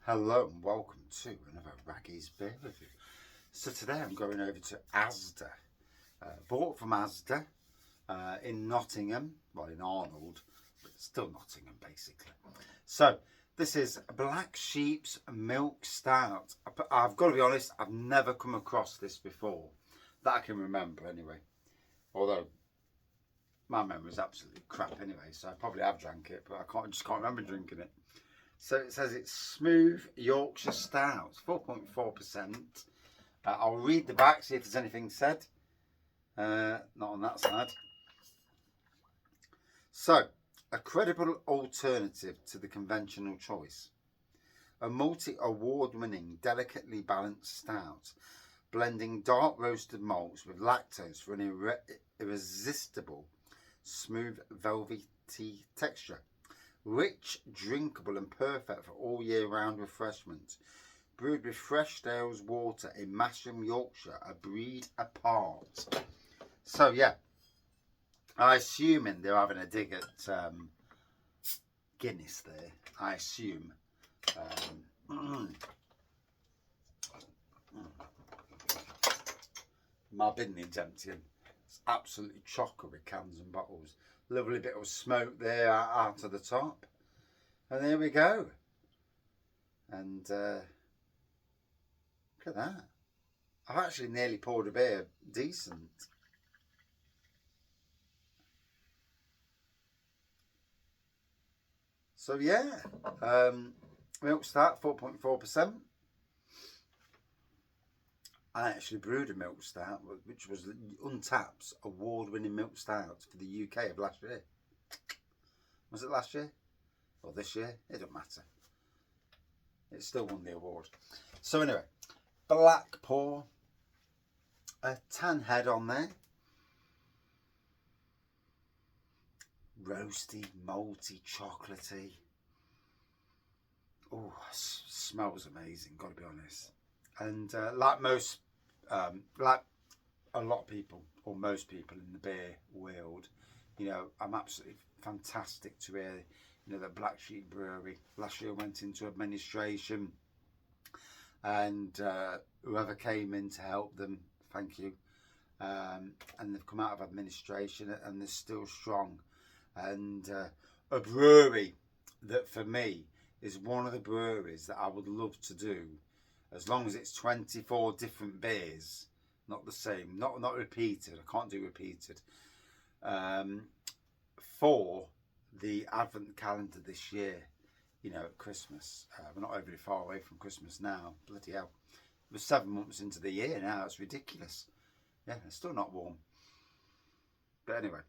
Hello and welcome to another Raggy's Beer Review. So today I'm going over to Asda. Bought from Asda in Nottingham, well in Arnold, but still Nottingham basically. So this is Black Sheep's Milk Stout. I've got to be honest, I've never come across this before, that I can remember anyway. Although my memory is absolutely crap anyway, so I probably have drank it, but I just can't remember drinking it. So it says it's smooth Yorkshire Stout, 4.4%. I'll read the back, see if there's anything said. Not on that side. So, a credible alternative to the conventional choice. A multi-award-winning, delicately balanced stout, blending dark roasted malts with lactose for an irresistible, smooth, velvety texture. Rich, drinkable and perfect for all year round refreshment. Brewed with fresh Dales water in Masham, Yorkshire, a breed apart. So yeah, I assuming they're having a dig at Guinness there. I assume. My bin needs emptying. It's absolutely chocker with cans and bottles. Lovely bit of smoke there out of the top. And there we go. And look at that. I've actually nearly poured a beer decent. So yeah, Milk Stout, 4.4%. I actually brewed a Milk Stout, which was Untapped's award-winning Milk Stout for the UK of last year. Was it last year? Or this year? It doesn't matter. It still won the award. So anyway, black pour, a tan head on there. Roasty, malty, chocolatey. Oh, smells amazing, gotta be honest. And like most, like a lot of people, or most people in the beer world, you know, I'm absolutely fantastic to hear, you know, that Black Sheep Brewery last year went into administration, and whoever came in to help them, thank you. And they've come out of administration and they're still strong. And a brewery that for me is one of the breweries that I would love to do, as long as it's 24 different beers, not the same, not repeated. I can't do repeated. For the Advent calendar this year, you know, at Christmas. We're not overly far away from Christmas now. Bloody hell. We're 7 months into the year now. It's ridiculous. Yeah, it's still not warm. But anyway.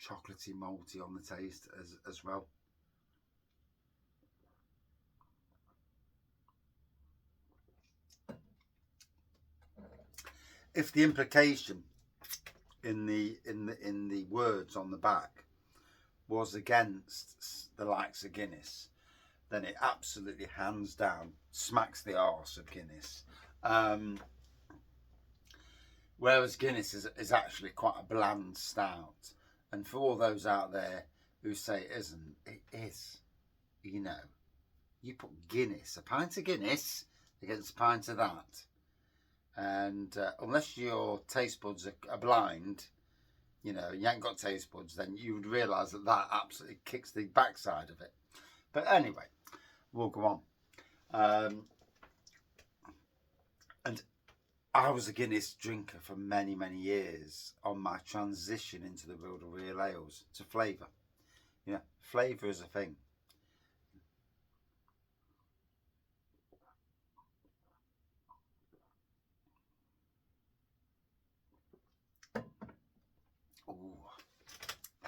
Chocolatey, malty on the taste as well. If the implication in the words on the back was against the likes of Guinness, then it absolutely hands down smacks the arse of Guinness. Whereas Guinness is actually quite a bland stout. And for all those out there who say it isn't, it is. You know, you put Guinness, a pint of Guinness against a pint of that. And unless your taste buds are blind, you know, you ain't got taste buds, then you would realise that that absolutely kicks the backside of it. But anyway, we'll go on. And I was a Guinness drinker for many, many years on my transition into the world of real ales to flavour. You know, flavour is a thing. Ooh,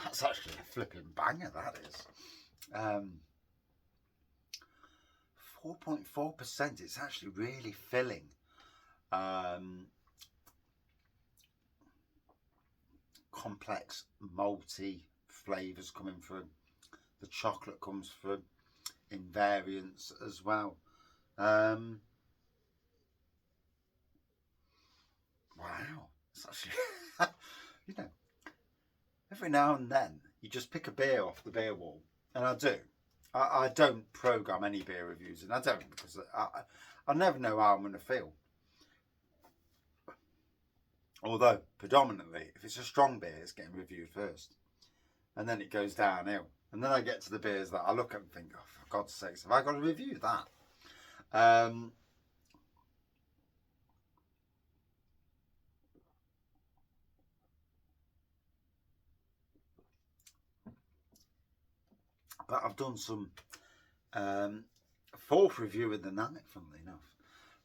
that's actually a flipping banger, that is. 4.4%, it's actually really filling. Complex malty flavours coming through. The chocolate comes through in variants as well. Wow, it's actually, you know, every now and then You just pick a beer off the beer wall, and I do. I don't program any beer reviews, and I don't, because I never know how I'm going to feel. Although, predominantly, if it's a strong beer, it's getting reviewed first. And then it goes downhill. And then I get to the beers that I look at and think, oh, for God's sakes, have I got to review that? But I've done some fourth review of the night, funnily enough.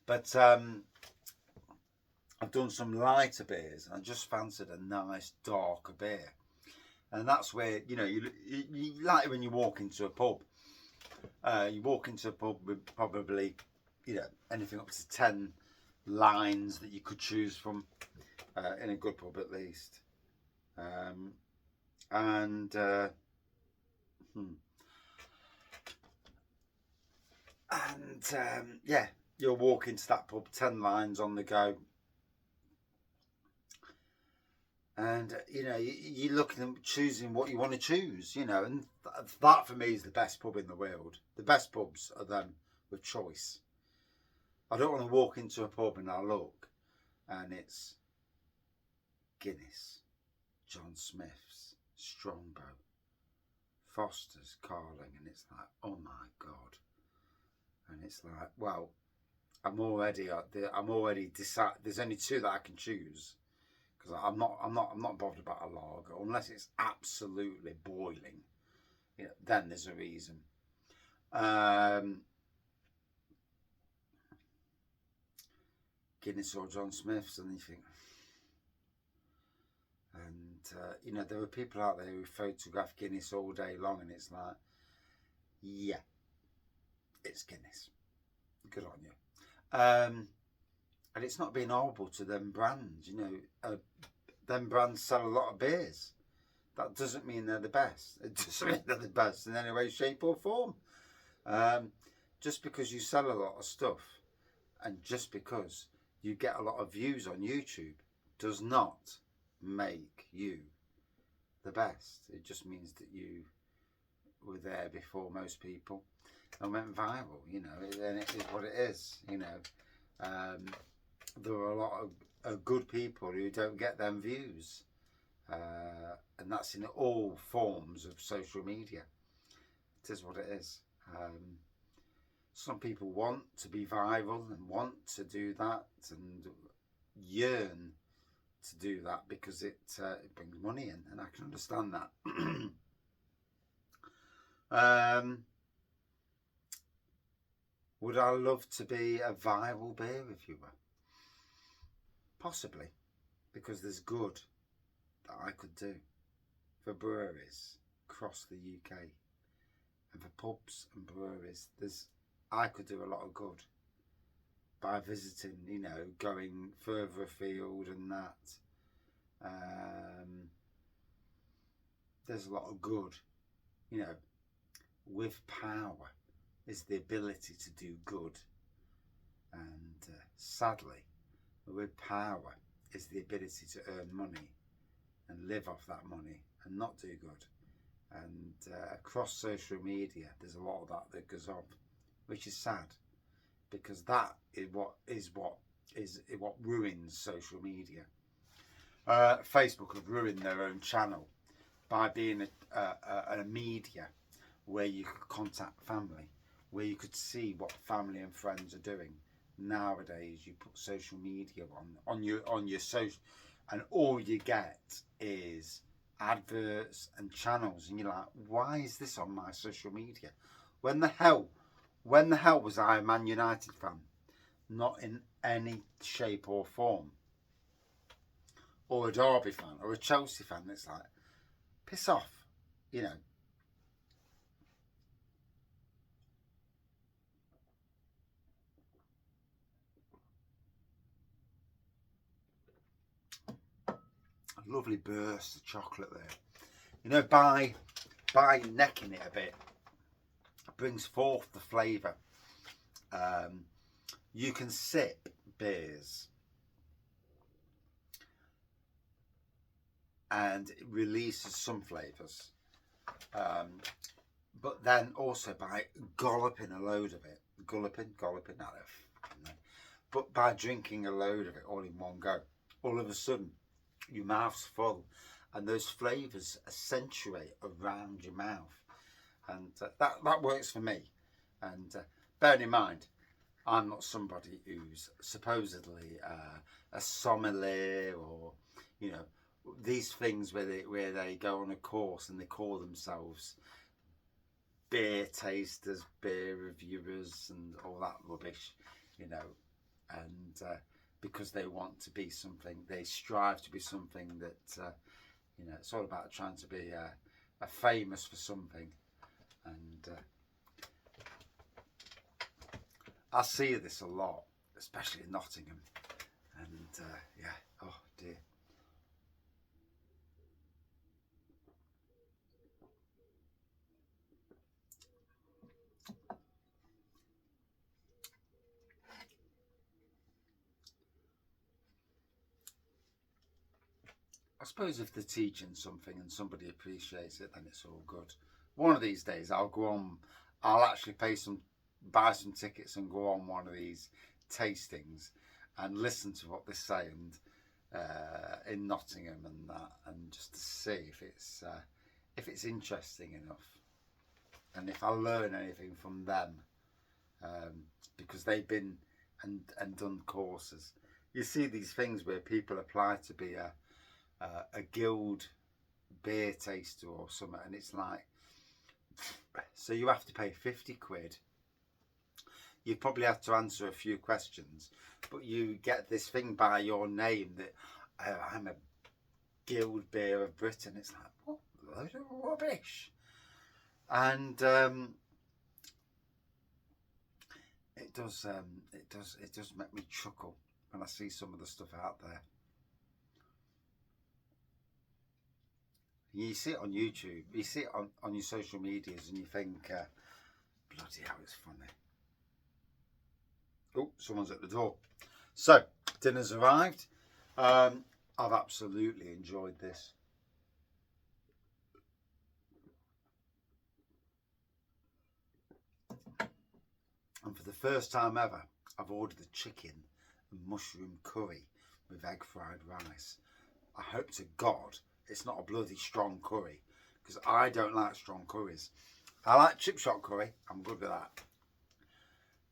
But I've done some lighter beers, and I just fancied a nice darker beer. And that's where, you know, you like when you walk into a pub. You walk into a pub with probably, you know, anything up to 10 lines that you could choose from, in a good pub at least. Yeah, you'll walk into that pub, 10 lines on the go. And, you know, you're looking and choosing what you want to choose, you know, and that for me is the best pub in the world. The best pubs are them with choice. I don't want to walk into a pub and I look and it's Guinness, John Smith's, Strongbow, Foster's, Carling, and it's like, oh my God. And it's like, well, I'm already decided. There's only two that I can choose, because I'm not bothered about a lager unless it's absolutely boiling. You know, then there's a reason. Guinness or John Smith's, and you think, and you know, there are people out there who photograph Guinness all day long, and it's like, yeah, it's Guinness. Good on you. And it's not being horrible to them brands, you know. Them brands sell a lot of beers. That doesn't mean they're the best. It doesn't mean they're the best in any way, shape or form. Just because you sell a lot of stuff, and just because you get a lot of views on YouTube, does not make you the best. It just means that you were there before most people and went viral, you know, and it is what it is, you know. There are a lot of good people who don't get them views, and that's in all forms of social media. It is what it is. Some people want to be viral and want to do that and yearn to do that because it brings money in, and I can understand that. Would I love to be a viral beer reviewer? Possibly, because there's good that I could do for breweries across the UK, and for pubs and breweries. I could do a lot of good by visiting, you know, going further afield and that. There's a lot of good, you know. With power is the ability to do good, and sadly, with power is the ability to earn money and live off that money and not do good. And across social media, there's a lot of that goes on, which is sad, because that is what ruins social media. Facebook have ruined their own channel by being a media where you could contact family, where you could see what family and friends are doing. Nowadays, you put social media on your social, and all you get is adverts and channels, and you're like, why is this on my social media? When the hell was I a Man United fan? Not in any shape or form. Or a Derby fan, or a Chelsea fan. It's like, piss off, you know. A lovely burst of chocolate there. You know, by necking it a bit, it brings forth the flavour. You can sip beers and it releases some flavours, But then also by golloping a load of it, golloping, not a, but by drinking a load of it all in one go, all of a sudden your mouth's full, and those flavours accentuate around your mouth, and that works for me. And bearing in mind, I'm not somebody who's supposedly a sommelier, or you know, these things where they go on a course and they call themselves beer tasters, beer reviewers, and all that rubbish, you know, and because they want to be something, they strive to be something that, you know, it's all about trying to be a famous for something. And I see this a lot, especially in Nottingham, and yeah, oh dear. I suppose if they're teaching something and somebody appreciates it, then it's all good. One of these days I'll go on, I'll actually buy some tickets and go on one of these tastings and listen to what they're saying in Nottingham and that, and just to see if it's interesting enough, and if I learn anything from them, because they've been and done courses. You see these things where people apply to be a guild beer taster or something, and it's like, so you have to pay 50 quid. You probably have to answer a few questions, but you get this thing by your name that I'm a guild beer of Britain. It's like, what load of rubbish. And it does make me chuckle when I see some of the stuff out there. You see it on YouTube, you see it on your social medias, and you think, bloody hell, it's funny. Oh, someone's at the door. So, dinner's arrived. I've absolutely enjoyed this. And for the first time ever, I've ordered a chicken and mushroom curry with egg fried rice. I hope to God it's not a bloody strong curry, because I don't like strong curries. I like chip shot curry, I'm good with that.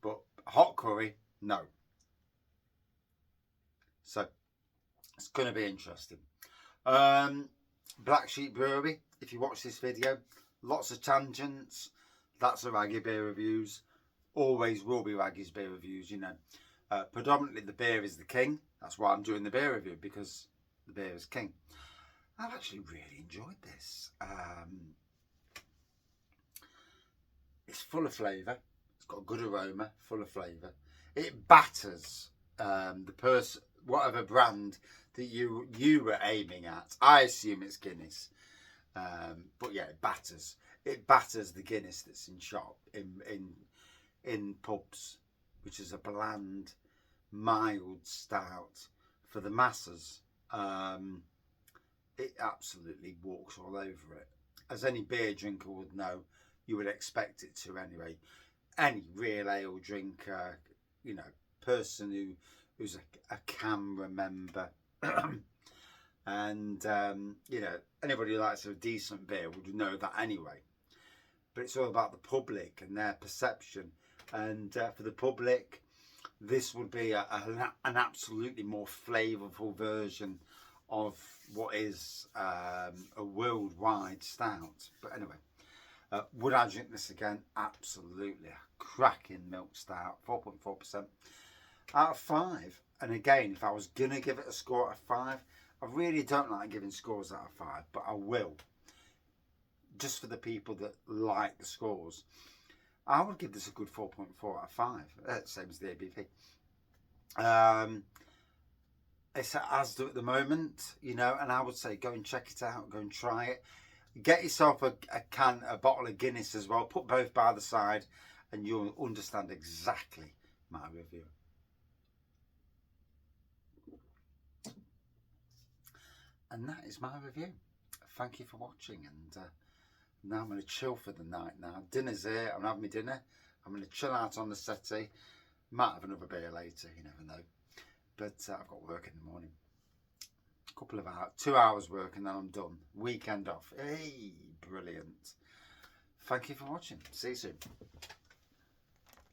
But hot curry, no. So it's going to be interesting. Black Sheep Brewery, if you watch this video, lots of tangents. That's a Raggy Beer Reviews. Always will be Raggy's Beer Reviews, you know. Predominantly the beer is the king. That's why I'm doing the beer review, because the beer is king. I've actually really enjoyed this. It's full of flavour. It's got a good aroma, full of flavour. It batters whatever brand that you were aiming at. I assume it's Guinness, but yeah, it batters. It batters the Guinness that's in shop in pubs, which is a bland, mild stout for the masses. It absolutely walks all over it. As any beer drinker would know, you would expect it to anyway. Any real ale drinker, you know, person who's a camera member, and you know, anybody who likes a decent beer would know that anyway. But it's all about the public and their perception. And for the public, this would be an absolutely more flavourful version of what is a worldwide stout. But anyway, would I drink this again? Absolutely. A cracking Milk Stout, 4.4% out of 5. And again, if I was going to give it a score out of 5, I really don't like giving scores out of 5, but I will. Just for the people that like the scores. I would give this a good 4.4 out of 5. Same as the ABV. It's at Asda at the moment, you know, and I would say go and check it out, go and try it. Get yourself a bottle of Guinness as well. Put both by the side and you'll understand exactly my review. And that is my review. Thank you for watching, and Now I'm going to chill for the night now. Dinner's here. I'm having my dinner. I'm going to chill out on the settee. Might have another beer later. You never know. But I've got work in the morning. A couple of hours, 2 hours work, and then I'm done. Weekend off. Hey, brilliant. Thank you for watching. See you soon.